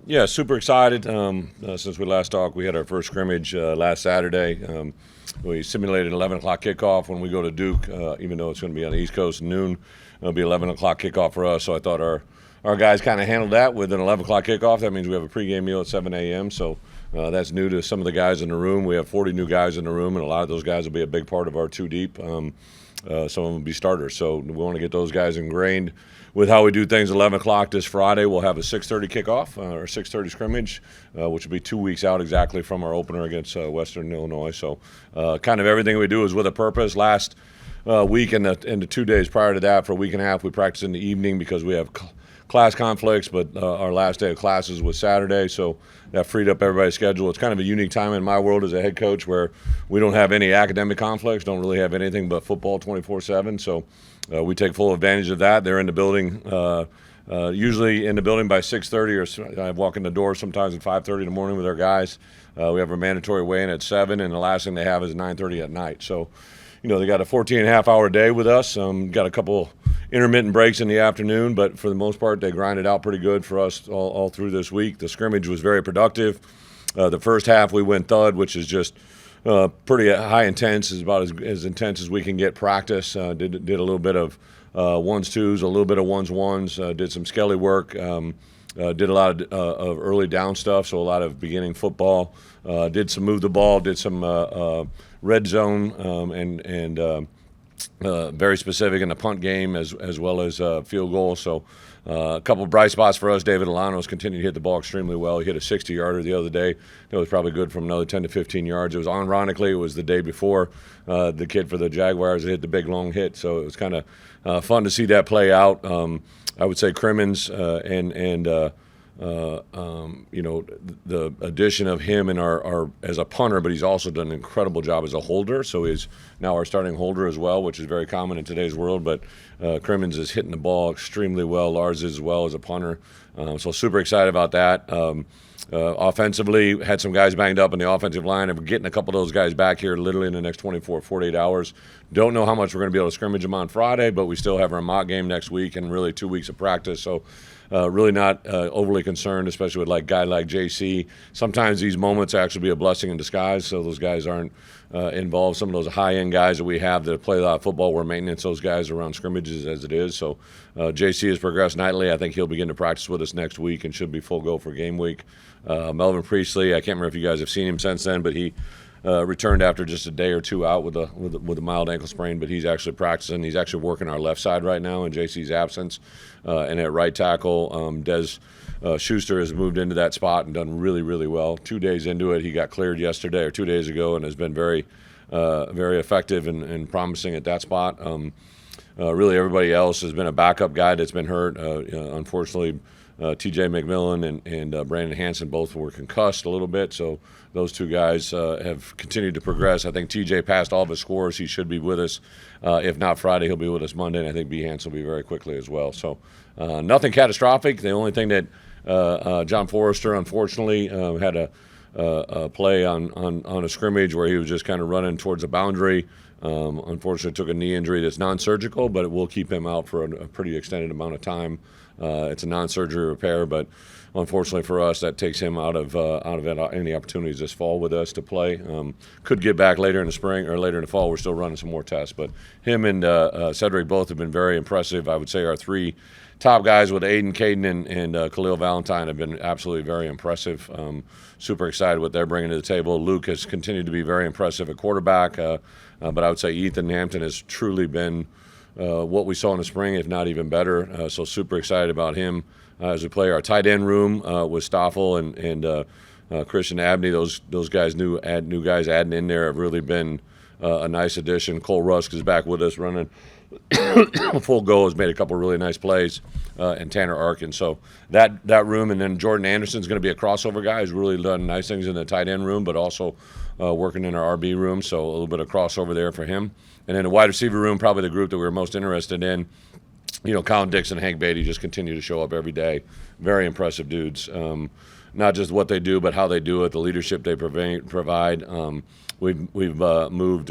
Yeah, super excited. Since we last talked, we had our first scrimmage last Saturday. We simulated 11 o'clock kickoff when we go to Duke, even though it's going to be on the East Coast noon. It'll be 11 o'clock kickoff for us. So I thought our guys kind of handled that with an 11 o'clock kickoff. That means we have a pregame meal at 7 a.m. So that's new to some of the guys in the room. We have 40 new guys in the room, and a lot of those guys will be a big part of our two deep. Some of them will be starters. So we want to get those guys ingrained with how we do things. 11 o'clock this Friday, we'll have a 6:30 kickoff or 6:30 scrimmage, which will be 2 weeks out exactly from our opener against Western Illinois. So kind of everything we do is with a purpose. Last week and the 2 days prior to that, for a week and a half, we practice in the evening because we have class conflicts, but our last day of classes was Saturday, so that freed up everybody's schedule. It's kind of a unique time in my world as a head coach where we don't have any academic conflicts, don't really have anything but football 24/7, so we take full advantage of that. They're in the building, usually in the building by 6:30, or I walk in the door sometimes at 5:30 in the morning with our guys. We have a mandatory weigh-in at 7, and the last thing they have is 9:30 at night. So, they got a 14-and-a-half-hour day with us. Got a couple intermittent breaks in the afternoon, but for the most part, they grinded out pretty good for us all through this week. The scrimmage was very productive. The first half, we went thud, which is just pretty high intense, is about as intense as we can get practice. Did a little bit of ones, twos, a little bit of ones, ones. Did some skelly work. Did a lot of early down stuff, so a lot of beginning football. Did some move the ball. Did some red zone and very specific in the punt game as well as field goal. So a couple of bright spots for us. David Alanos continued to hit the ball extremely well. He hit a 60-yarder the other day. That was probably good from another 10 to 15 yards. It was ironically, it was the day before the kid for the Jaguars that hit the big long hit. So it was kind of fun to see that play out. I would say Crimmins the addition of him in our as a punter, but he's also done an incredible job as a holder. So he's now our starting holder as well, which is very common in today's world. But Crimmins is hitting the ball extremely well. Lars as well as a punter. So super excited about that. Offensively, had some guys banged up in the offensive line, and we're getting a couple of those guys back here literally in the next 24, 48 hours. Don't know how much we're going to be able to scrimmage them on Friday, but we still have our mock game next week and really 2 weeks of practice. So really not overly concerned, especially with a guy like JC. Sometimes these moments actually be a blessing in disguise, so those guys aren't involved. Some of those high-end guys that we have that play a lot of football, we're maintenance those guys around scrimmages as it is. So JC has progressed nightly. I think he'll begin to practice with us next week and should be full go for game week. Melvin Priestley, I can't remember if you guys have seen him since then, but he returned after just a day or two out with a mild ankle sprain, but he's actually practicing. He's actually working our left side right now in JC's absence. And at right tackle, Des Schuster has moved into that spot and done really, really well. 2 days into it, he got cleared yesterday or 2 days ago and has been very effective and promising at that spot. Really everybody else has been a backup guy that's been hurt. Unfortunately, T.J. McMillan and Brandon Hansen both were concussed a little bit, so those two guys have continued to progress. I think T.J. passed all of his scores. He should be with us. If not Friday, he'll be with us Monday, and I think B. Hansen will be very quickly as well. So nothing catastrophic. The only thing that John Forrester, unfortunately, had a play on a scrimmage where he was just kind of running towards the boundary. Unfortunately, took a knee injury that's non-surgical, but it will keep him out for a pretty extended amount of time. It's a non-surgery repair, but unfortunately for us, that takes him out of any opportunities this fall with us to play. Could get back later in the spring or later in the fall. We're still running some more tests, but him and Cedric both have been very impressive. I would say our three top guys with Aiden, Caden, and Khalil Valentine have been absolutely very impressive. Super excited what they're bringing to the table. Luke has continued to be very impressive at quarterback, but I would say Ethan Hampton has truly been what we saw in the spring, if not even better. So super excited about him as we play. Our tight end room with Stoffel and Christian Abney. Those guys, new guys adding in there have really been a nice addition. Cole Rusk is back with us running full go, has made a couple really nice plays, and Tanner Arkin. So that room, and then Jordan Anderson's going to be a crossover guy. He's really done nice things in the tight end room, but also working in our RB room, so a little bit of crossover there for him. And then the wide receiver room, probably the group that we were most interested in. Colin Dixon, Hank Beatty just continue to show up every day. Very impressive dudes. Not just what they do, but how they do it, the leadership they provide. We've moved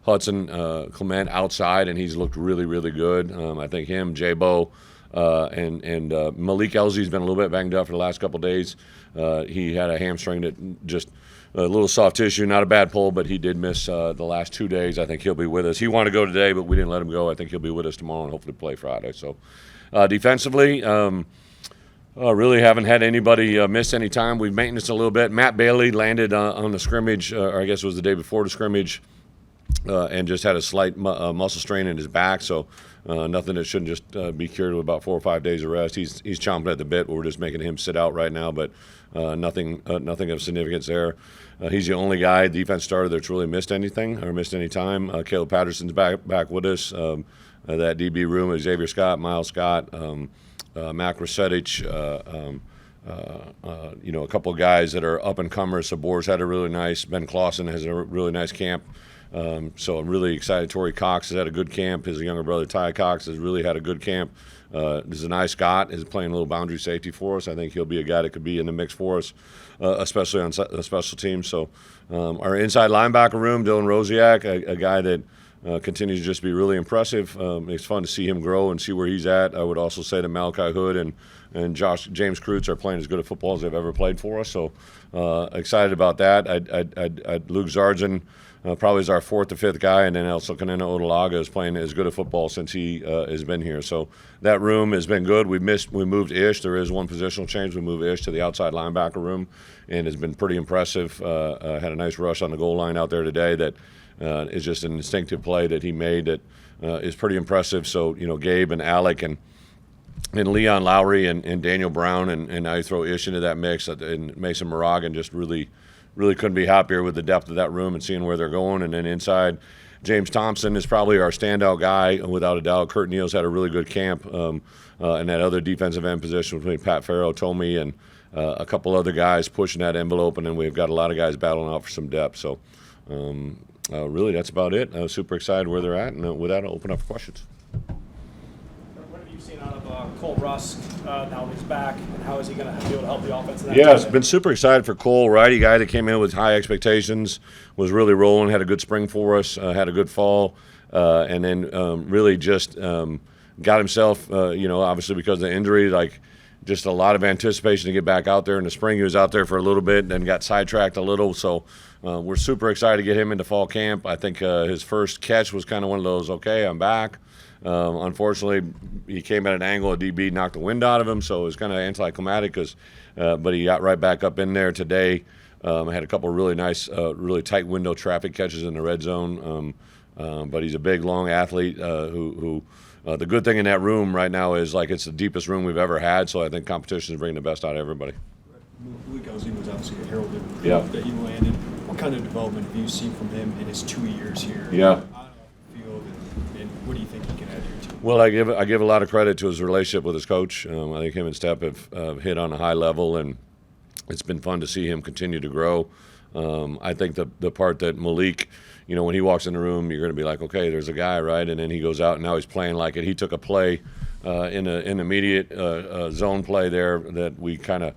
Hudson Clement outside, and he's looked really, really good. I think him, J-Bo, And Malik Elzy's been a little bit banged up for the last couple of days. He had a hamstring that just a little soft tissue, not a bad pull, but he did miss the last 2 days. I think he'll be with us. He wanted to go today, but we didn't let him go. I think he'll be with us tomorrow and hopefully play Friday. So defensively, really haven't had anybody miss any time. We've maintenance a little bit. Matt Bailey landed on the scrimmage, or I guess it was the day before the scrimmage, and just had a slight muscle strain in his back. So nothing that shouldn't just be cured with about 4 or 5 days of rest. He's chomping at the bit. We're just making him sit out right now, but nothing of significance there. He's the only guy, defense starter, that's really missed anything or missed any time. Caleb Patterson's back with us. That DB room is Xavier Scott, Miles Scott, Mac Rosetich, a couple of guys that are up and comers. Sabor's had a really nice. Ben Clausen has a really nice camp. So I'm really excited. Torrey Cox has had a good camp. His younger brother Ty Cox has really had a good camp. Zanai Scott is playing a little boundary safety for us. I think he'll be a guy that could be in the mix for us, especially on special teams. So our inside linebacker room, Dylan Rosiak, a guy that continues to just be really impressive. It's fun to see him grow and see where he's at. I would also say that Malachi Hood and James Kreutz are playing as good a football as they've ever played for us. So excited about that. Luke Zardzin probably is our fourth or fifth guy, and then also Kanena Odalaga is playing as good a football since he has been here. So that room has been good. We moved Ish. There is one positional change. We moved Ish to the outside linebacker room, and it's been pretty impressive. Had a nice rush on the goal line out there today that is just an instinctive play that he made that is pretty impressive. So, Gabe and Alec and Leon Lowry and Daniel Brown, and now you throw Ish into that mix, and Mason Moragan just really couldn't be happier with the depth of that room and seeing where they're going. And then inside, James Thompson is probably our standout guy, without a doubt. Kurt Neal's had a really good camp in that other defensive end position between Pat Farrow, Tomey, and a couple other guys pushing that envelope. And then we've got a lot of guys battling out for some depth. So really, that's about it. I was super excited where they're at. And with that, I'll open up for questions. What have you seen out of Cole Rusk now that he's back, and how is he going to be able to help the offense? Yeah, been super excited for Cole, righty guy that came in with high expectations, was really rolling, had a good spring for us, had a good fall, and then really just got himself, obviously because of the injury, just a lot of anticipation to get back out there in the spring. He was out there for a little bit and then got sidetracked a little. So we're super excited to get him into fall camp. I think his first catch was kind of one of those, okay, I'm back. Unfortunately, he came at an angle, a DB knocked the wind out of him, so it was kind of anticlimactic, but he got right back up in there today. Had a couple of really nice, really tight window traffic catches in the red zone. But he's a big, long athlete who the good thing in that room right now is it's the deepest room we've ever had, so I think competition is bringing the best out of everybody. Malik Elzy was obviously a heralded that he landed. What kind of development have you seen from him in his 2 years here? Yeah. On the field, and what do you think he can add here too? Well, I give a lot of credit to his relationship with his coach. I think him and Step have hit on a high level, and it's been fun to see him continue to grow. I think the part that Malik, when he walks in the room, you're going to be like, okay, there's a guy, right? And then he goes out and now he's playing like it. He took a play in an immediate zone play there that we kind of,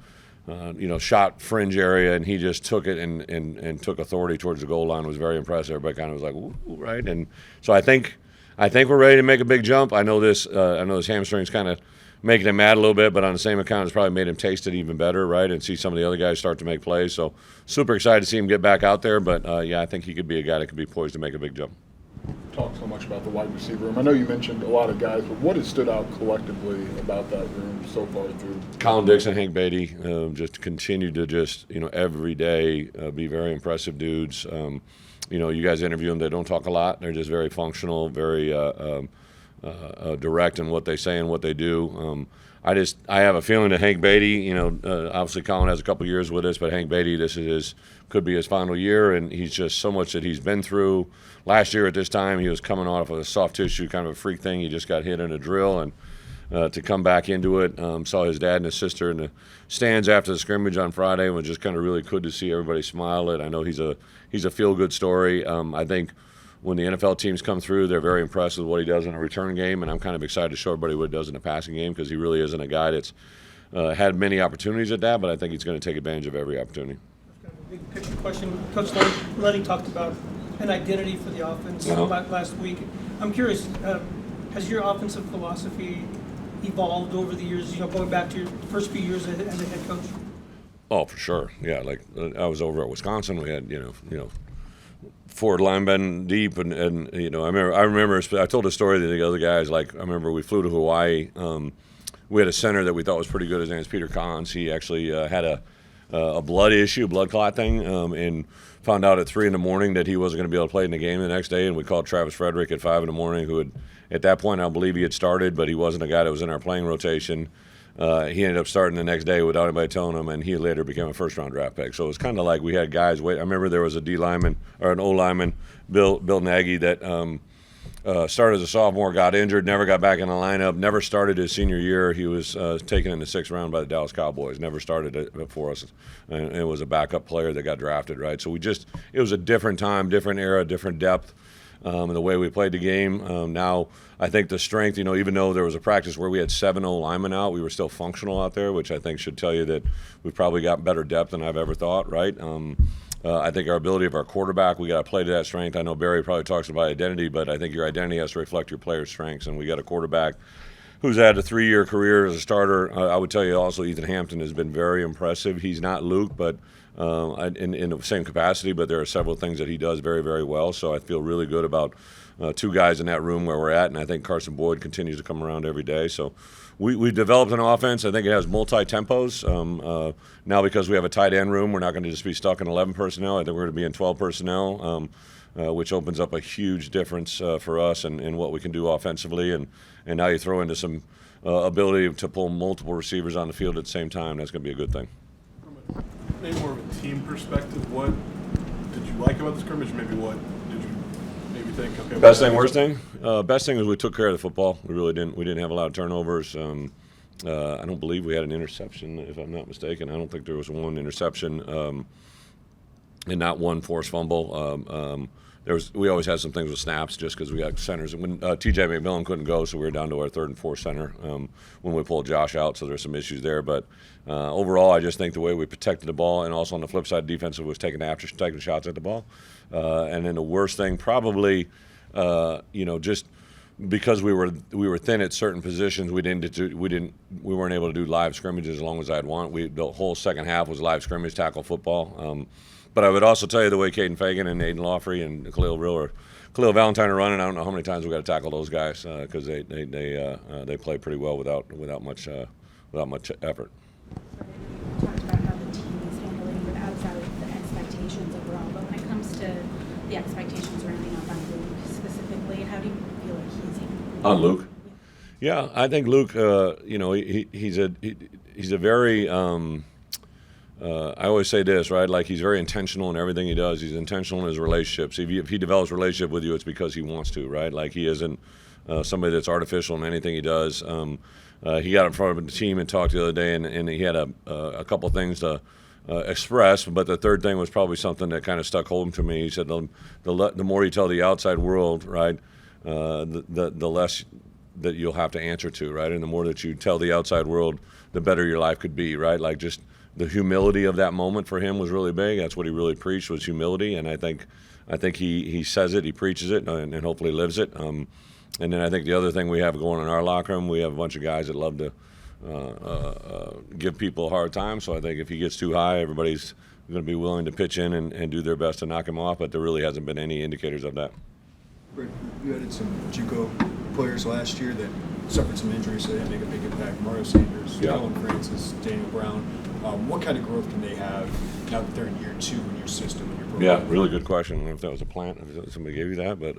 shot fringe area, and he just took it and took authority towards the goal line. It was very impressive. Everybody kind of was like, ooh, right? And so I think we're ready to make a big jump. I know this hamstring's kind of making him mad a little bit, but on the same account, it's probably made him taste it even better, right? And see some of the other guys start to make plays. So super excited to see him get back out there. But, I think he could be a guy that could be poised to make a big jump. Talk so much about the wide receiver room. I know you mentioned a lot of guys, but what has stood out collectively about that room so far through? Colin Dixon, Hank Beatty, just continue to every day be very impressive dudes. You guys interview them. They don't talk a lot. They're just very functional, very direct in what they say and what they do. I have a feeling that Hank Beatty, obviously Colin has a couple years with us, but Hank Beatty, could be his final year, and he's just so much that he's been through. Last year at this time, he was coming off of a soft tissue, kind of a freak thing. He just got hit in a drill, and to come back into it, saw his dad and his sister in the stands after the scrimmage on Friday, and was just kind of really good to see everybody smile. I know he's a feel-good story. I think when the NFL teams come through, they're very impressed with what he does in a return game, and I'm kind of excited to show everybody what he does in a passing game, because he really isn't a guy that's had many opportunities at that, but I think he's going to take advantage of every opportunity. Big picture question. Coach Lenny talked about an identity for the offense last week. I'm curious, has your offensive philosophy evolved over the years, going back to your first few years as a head coach? Oh, for sure. Yeah, like I was over at Wisconsin. We had forward linemen deep, and I remember I told a story to the other guys. Like I remember we flew to Hawaii. We had a center that we thought was pretty good. His name is Peter Collins. He actually had a blood issue, blood clot thing, and found out at 3 a.m. that he wasn't going to be able to play in the game the next day. And we called Travis Frederick at 5 a.m. who had, at that point, I believe he had started, but he wasn't a guy that was in our playing rotation. He ended up starting the next day without anybody telling him, and he later became a first-round draft pick. So it was kind of like we had guys wait. I remember there was a D lineman or an O lineman, Bill Nagy, that started as a sophomore, got injured, never got back in the lineup, never started his senior year. He was taken in the 6th round by the Dallas Cowboys, never started it for us, and it was a backup player that got drafted, right? So it was a different time, different era, different depth. And the way we played the game. Now, I think the strength, even though there was a practice where we had 7 O linemen out, we were still functional out there, which I think should tell you that we've probably got better depth than I've ever thought, right? I think our ability of our quarterback, we got to play to that strength. I know Barry probably talks about identity, but I think your identity has to reflect your player's strengths, and we got a quarterback who's had a 3-year career as a starter. I would tell you also Ethan Hampton has been very impressive. He's not Luke, but in the same capacity, but there are several things that he does very, very well. So I feel really good about 2 guys in that room where we're at, and I think Carson Boyd continues to come around every day. So we developed an offense. I think it has multi-tempos. Now because we have a tight end room, we're not going to just be stuck in 11 personnel. I think we're going to be in 12 personnel, which opens up a huge difference for us and what we can do offensively. And now you throw into some ability to pull multiple receivers on the field at the same time. That's going to be a good thing. Maybe more of a team perspective, what did you like about the scrimmage? Maybe what did you maybe think? Okay, best thing, worst thing? Best thing is we took care of the football. We really didn't. We didn't have a lot of turnovers. I don't believe we had an interception, if I'm not mistaken. I don't think there was one interception and not one forced fumble. We always had some things with snaps just because we got centers. And when T.J. McMillan couldn't go, so we were down to our 3rd and 4th center when we pulled Josh out, so there's some issues there. But overall, I just think the way we protected the ball, and also on the flip side, defensive was taking shots at the ball. And then the worst thing, probably, just because we were thin at certain positions, we weren't able to do live scrimmages as long as I'd want. The whole second half was live scrimmage tackle football. But I would also tell you the way Caden Fagan and Aiden Lawfrey and Khalil Valentine are running. I don't know how many times we got to tackle those guys because they play pretty well without much effort. You talked about how the team is handling it outside of the expectations overall, but when it comes to the expectations ramping up on Luke specifically, how do you feel like he's handling it? On Luke? Yeah, I think Luke. He's a very. I always say this, right? Like he's very intentional in everything he does. He's intentional in his relationships. If he develops a relationship with you, it's because he wants to, right? Like he isn't somebody that's artificial in anything he does. He got in front of the team and talked the other day, and he had a couple things to express. But the third thing was probably something that kind of stuck home to me. He said, the more you tell the outside world, right, the less that you'll have to answer to, right? And the more that you tell the outside world, the better your life could be, right? Like just the humility of that moment for him was really big. That's what he really preached, was humility. And I think he says it, he preaches it, and hopefully lives it. And then I think the other thing we have going in our locker room, we have a bunch of guys that love to give people a hard time. So I think if he gets too high, everybody's going to be willing to pitch in and do their best to knock him off. But there really hasn't been any indicators of that. Brett, you added some JUCO players last year that suffered some injuries, so they didn't make a big impact. Mario Sanders, Alan Francis, Daniel Brown. What kind of growth can they have now that they're in year 2 in your system and your program? Yeah, really good question. I don't know if that was a plant, if somebody gave you that, but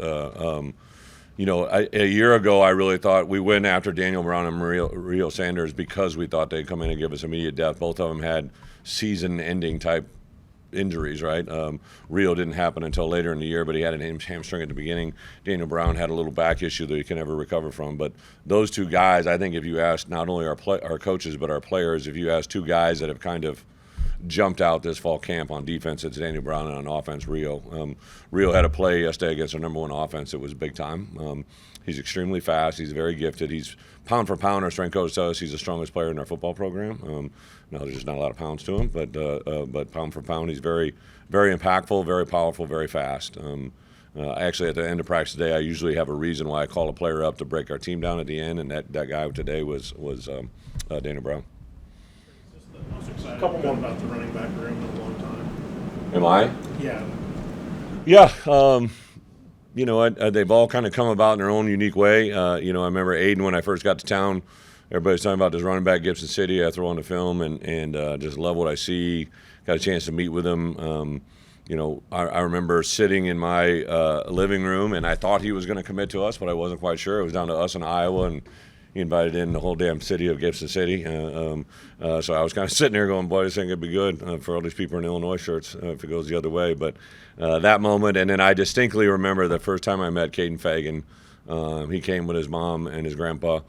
a year ago I really thought we went after Daniel Brown and Mario Sanders because we thought they'd come in and give us immediate depth. Both of them had season-ending type injuries, right? Rio didn't happen until later in the year, but he had a hamstring at the beginning. Daniel Brown had a little back issue that he can never recover from. But those 2 guys, I think if you ask not only our coaches but our players, if you ask 2 guys that have kind of jumped out this fall camp on defense, it's Daniel Brown, and on offense, Rio. Rio had a play yesterday against our number 1 offense. It was big time. He's extremely fast. He's very gifted. He's pound for pound. Our strength coach tells us he's the strongest player in our football program. Now there's just not a lot of pounds to him, but pound for pound, he's very, very impactful, very powerful, very fast. Actually, at the end of practice today, I usually have a reason why I call a player up to break our team down at the end, and that guy today was Dana Brown. Most excited couple more about the running back room in a long time. Am I? Yeah. Yeah. They've all kind of come about in their own unique way. I remember Aiden when I first got to town. Everybody's talking about this running back, Gibson City. I throw on the film and just love what I see. Got a chance to meet with him. I remember sitting in my living room, and I thought he was going to commit to us, but I wasn't quite sure. It was down to us in Iowa, and he invited in the whole damn city of Gibson City. So I was kind of sitting there going, boy, this ain't going to be good for all these people in Illinois shirts if it goes the other way. But that moment, and then I distinctly remember the first time I met Caden Fagan. He came with his mom and his grandpa.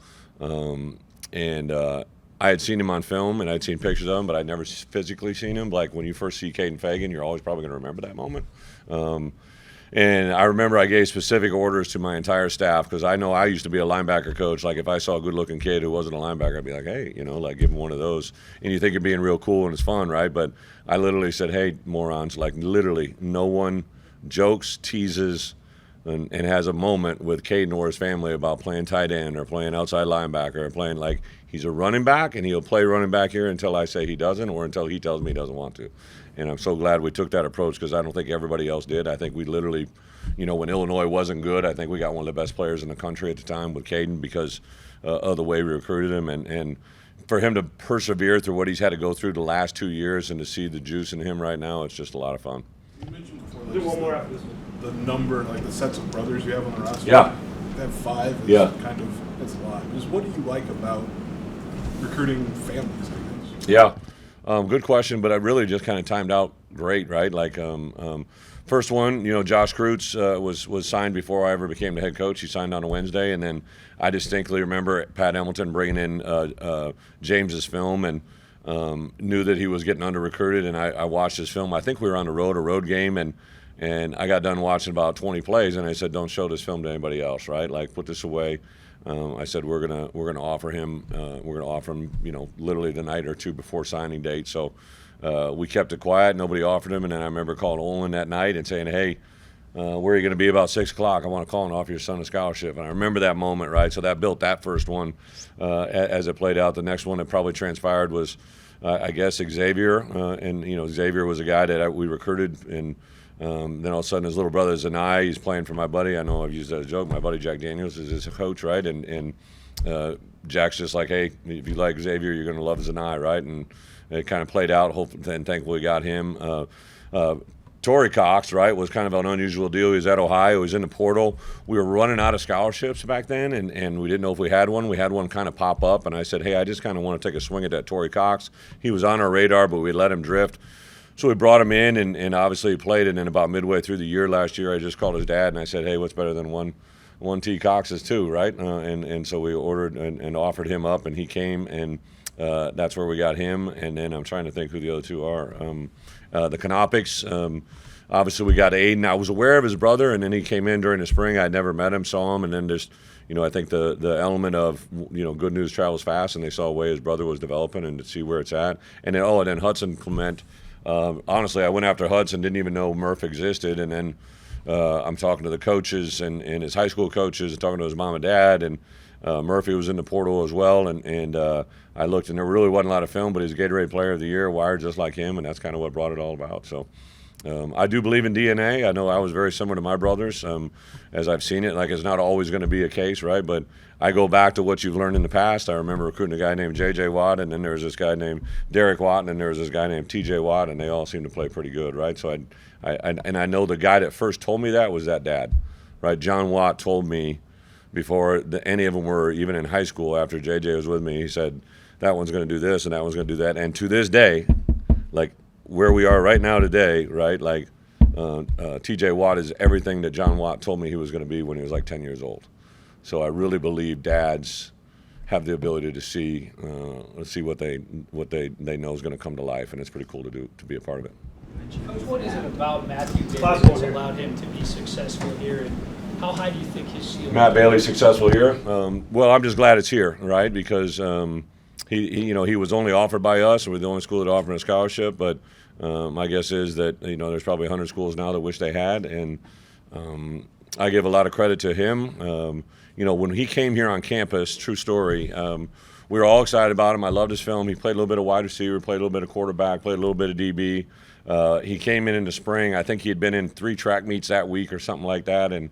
I had seen him on film, and I'd seen pictures of him, but I'd never physically seen him. Like, when you first see Caden Fagan, you're always probably going to remember that moment. And I remember I gave specific orders to my entire staff because I know I used to be a linebacker coach. Like, if I saw a good-looking kid who wasn't a linebacker, I'd be like, hey, give him one of those. And you think you're being real cool and it's fun, right? But I literally said, hey, morons, like, literally no one jokes, teases, and has a moment with Caden or his family about playing tight end or playing outside linebacker or playing like he's a running back, and he'll play running back here until I say he doesn't or until he tells me he doesn't want to. And I'm so glad we took that approach because I don't think everybody else did. I think we literally, when Illinois wasn't good, I think we got one of the best players in the country at the time with Caden because of the way we recruited him. And for him to persevere through what he's had to go through the last 2 years and to see the juice in him right now, it's just a lot of fun. You mentioned before Do one more after this one. the number, like the sets of brothers you have on the roster. Yeah. To have 5 is Yeah. kind of, that's a lot. Just what do you like about recruiting families, I guess? Yeah, good question, but I really just kind of timed out great, right? Like, first one, Josh Kreutz was signed before I ever became the head coach. He signed on a Wednesday, and then I distinctly remember Pat Hamilton bringing in James's film and knew that he was getting under-recruited, and I watched his film. I think we were on the road, a road game, and I got done watching about 20 plays, and I said, don't show this film to anybody else, right? Like, put this away. I said we're gonna offer him literally the night or two before signing date. So we kept it quiet. Nobody offered him, and then I remember calling Olin that night and saying, hey, where are you going to be about 6 o'clock? I want to call and offer your son a scholarship. And I remember that moment, right? So that built that first one as it played out. The next one that probably transpired was, I guess, Xavier. And Xavier was a guy that we recruited, and then all of a sudden his little brother Zanai, he's playing for my buddy. I know I've used that as a joke. My buddy Jack Daniels is his coach, right? And Jack's just like, hey, if you like Xavier, you're going to love Zanai, right? And it kind of played out. Hopefully, and thankfully got him. Torrey Cox, right, was kind of an unusual deal. He was at Ohio. He was in the portal. We were running out of scholarships back then, and we didn't know if we had one. We had one kind of pop up, and I said, hey, I just kind of want to take a swing at that Torrey Cox. He was on our radar, but we let him drift. So we brought him in, and obviously he played. And then about midway through the year last year, I just called his dad, and I said, hey, what's better than one T. Cox's two, right? And so we ordered and offered him up, and he came, and that's where we got him. And then I'm trying to think who the other two are. The Canopics, obviously we got Aiden. I was aware of his brother, and then he came in during the spring. I'd never met him, saw him, and then just, I think the element of, good news travels fast, and they saw a way his brother was developing and to see where it's at. And then Hudson Clement. Honestly, I went after Hudson, didn't even know Murph existed, and then I'm talking to the coaches and his high school coaches, and talking to his mom and dad, and Murphy was in the portal as well, and I looked, and there really wasn't a lot of film, but he's a Gatorade Player of the Year, wired just like him, and that's kind of what brought it all about. So I do believe in DNA. I know I was very similar to my brothers, as I've seen it. Like, it's not always going to be a case, right? But I go back to what you've learned in the past. I remember recruiting a guy named J.J. Watt, and then there was this guy named Derek Watt, and then there was this guy named T.J. Watt, and they all seemed to play pretty good, right? So I know the guy that first told me that was that dad, right? John Watt told me before any of them were even in high school, after J.J. was with me, he said, that one's going to do this and that one's going to do that. And to this day, like where we are right now today, right, like T.J. Watt is everything that John Watt told me he was going to be when he was like 10 years old. So I really believe dads have the ability to see what they know is going to come to life, and it's pretty cool to be a part of it. Coach, what is it about Matthew Bailey Last that's one. allowed him to be successful here, and how high do you think his ceiling? Matt Bailey successful here. Well, I'm just glad it's here, right? Because he was only offered by us, and we're the only school that offered a scholarship. But my guess is that there's probably 100 schools now that wish they had, and I give a lot of credit to him. When he came here on campus, true story, we were all excited about him. I loved his film. He played a little bit of wide receiver, played a little bit of quarterback, played a little bit of DB. He came in the spring. I think he had been in 3 track meets that week or something like that, and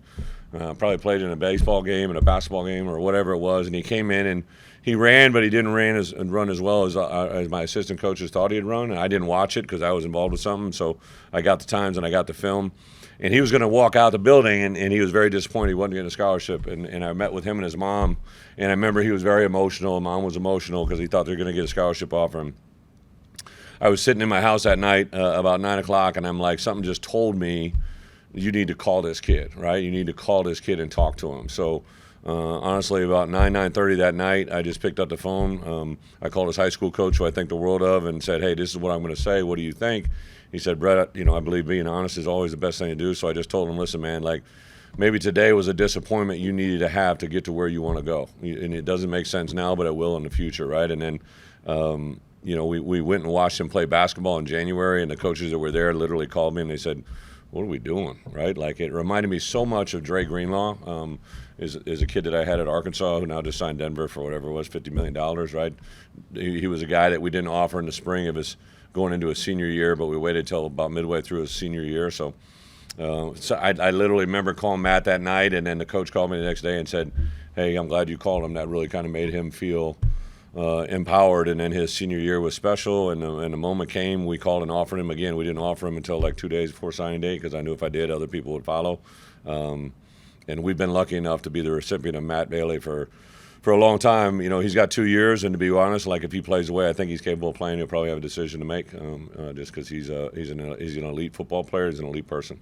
probably played in a baseball game and a basketball game or whatever it was. And he came in and he ran, but he didn't run as well as my assistant coaches thought he'd run. And I didn't watch it because I was involved with something. So I got the times and I got the film. And he was going to walk out the building, and he was very disappointed he wasn't getting a scholarship. And I met with him and his mom, and I remember he was very emotional. Mom was emotional because he thought they were going to get a scholarship offer him. I was sitting in my house that night about 9 o'clock, and I'm like, something just told me, you need to call this kid, right? You need to call this kid and talk to him. So honestly, about 9:30 that night, I just picked up the phone. I called his high school coach, who I think the world of, and said, hey, this is what I'm going to say. What do you think? He said, Brett, I believe being honest is always the best thing to do. So I just told him, listen, man, like, maybe today was a disappointment you needed to have to get to where you want to go. And it doesn't make sense now, but it will in the future, right? And then, we went and watched him play basketball in January, and the coaches that were there literally called me and they said, what are we doing, right? Like, it reminded me so much of Dre Greenlaw, is a kid that I had at Arkansas who now just signed Denver for whatever it was, $50 million, right? He was a guy that we didn't offer in the spring of his going into his senior year, but we waited till about midway through his senior year. So I literally remember calling Matt that night, and then the coach called me the next day and said, hey, I'm glad you called him. That really kind of made him feel empowered. And then his senior year was special, and the moment came, we called and offered him again. We didn't offer him until like 2 days before signing day because I knew if I did, other people would follow. And we've been lucky enough to be the recipient of Matt Bailey for a long time. He's got 2 years, and to be honest, like, if he plays the way I think he's capable of playing, he'll probably have a decision to make, just because he's an elite football player. He's an elite person.